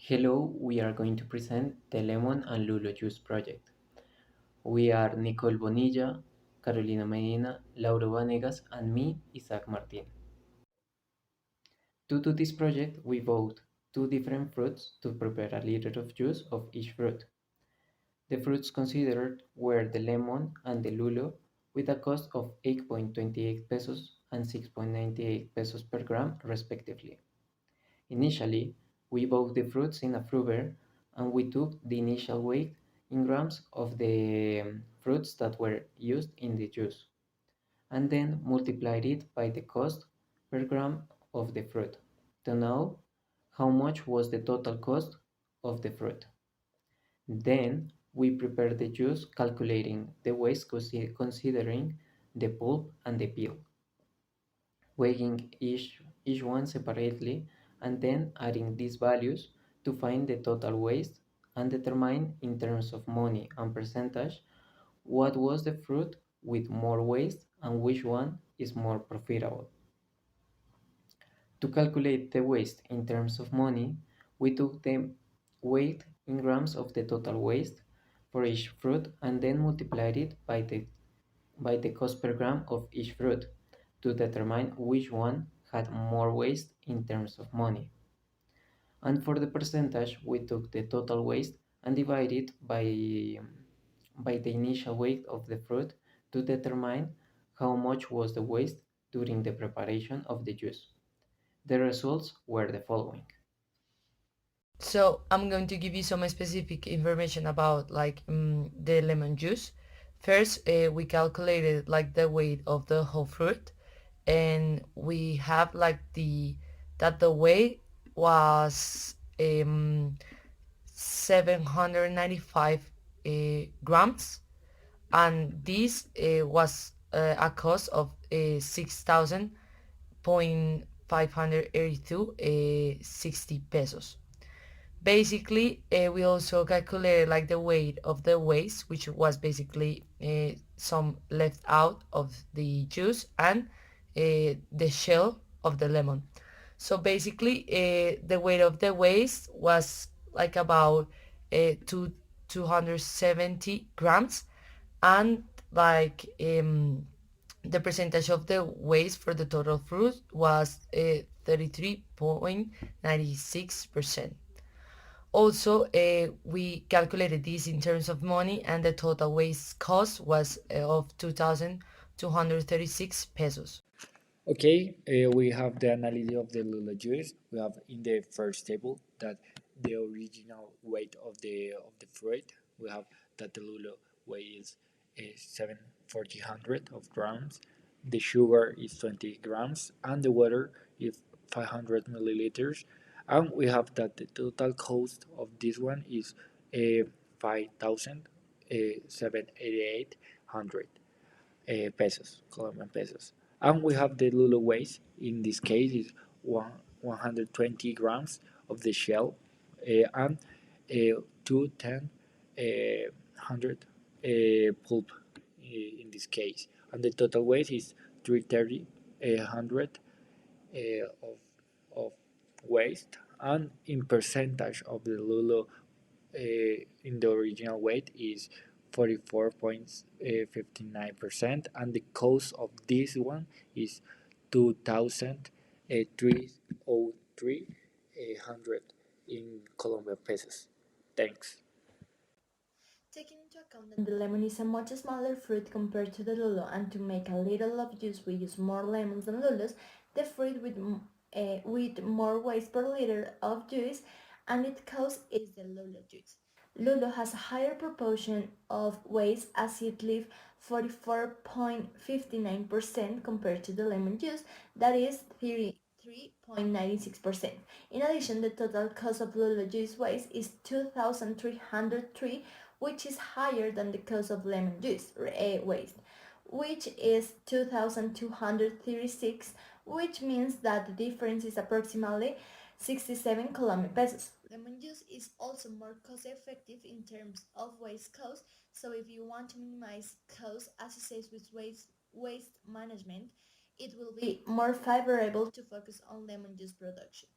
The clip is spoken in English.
Hello, we are going to present the Lemon and Lulo Juice project. We are Nicole Bonilla, Carolina Medina, Lauro Vanegas, and me, Isaac Martin. To do this project, we bought two different fruits to prepare a liter of juice of each fruit. The fruits considered were the lemon and the lulo, with a cost of 8.28 pesos and 6.98 pesos per gram, respectively. Initially, we bought the fruits in a fruiter and we took the initial weight in grams of the fruits that were used in the juice, and then multiplied it by the cost per gram of the fruit to know how much was the total cost of the fruit. Then we prepared the juice calculating the waste considering the pulp and the peel, weighing each one separately and then adding these values to find the total waste and determine in terms of money and percentage what was the fruit with more waste and which one is more profitable. To calculate the waste in terms of money, we took the weight in grams of the total waste for each fruit and then multiplied it by the cost per gram of each fruit to determine which one had more waste in terms of money. And for the percentage, we took the total waste and divided by the initial weight of the fruit to determine how much was the waste during the preparation of the juice. The results were the following. So I'm going to give you some specific information about the lemon juice. First, we calculated like the weight of the whole fruit, and we have like the weight was 795 grams, and this was a cost of 6,582 60 pesos. Basically, we also calculated like the weight of the waste, which was basically some left out of the juice and the shell of the lemon. So basically, the weight of the waste was like about 270 grams, and the percentage of the waste for the total fruit was 33.96%. Also, we calculated this in terms of money, and the total waste cost was of 2,236 pesos. Okay, we have the analysis of the Lula juice. We have in the first table that the original weight of the fruit. We have that the Lula weighs 7,400 of grams. The sugar is 20 grams, and the water is 500 milliliters. And we have that the total cost of this one is 5,788 pesos, Colombian pesos. And we have the Lulu waste. In this case, is 120 grams of the shell and 210 hundred pulp in this case. And the total weight is 330 hundred of, of waste. And in percentage of the Lulu in the original weight is 44.59%, and the cost of this one is 2,303 in Colombian pesos. Thanks. Taking into account that the lemon is a much smaller fruit compared to the lulo, and to make a little of juice we use more lemons than lulos, the fruit with more waste per liter of juice and its cost is the lulo juice. Lulo has a higher proportion of waste as it leaves 44.59% compared to the lemon juice that is 33.96%. In addition, the total cost of Lulo juice waste is 2,303, which is higher than the cost of lemon juice waste, which is 2,236, which means that the difference is approximately 67 Colombian pesos. Lemon juice is also more cost effective in terms of waste cost, so if you want to minimize costs associated with waste management, it will be more favorable to focus on lemon juice production.